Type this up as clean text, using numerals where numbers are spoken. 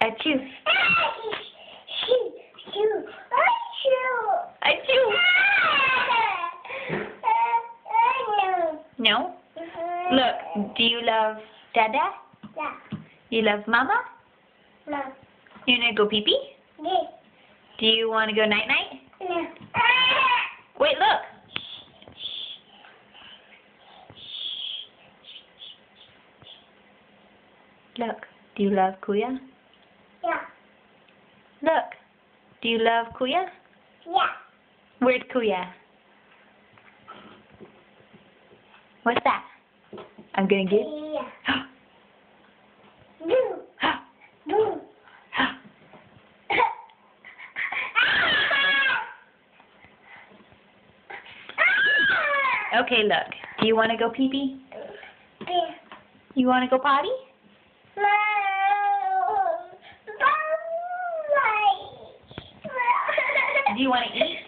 Achoo. Achoo. No? Look, do you love Dada? Yeah. You love Mama? No. You want to go pee-pee? Yes. Do you want to go night-night? No. Wait, look. Look, do you love Kuya? Yeah. Look, do you love Kuya? Yeah. Where's Kuya? What's that? I'm gonna give. Yeah. Boo. Boo. Okay, look. Do you want to go pee-pee? Yeah. You want to go potty? No. Do you want to eat?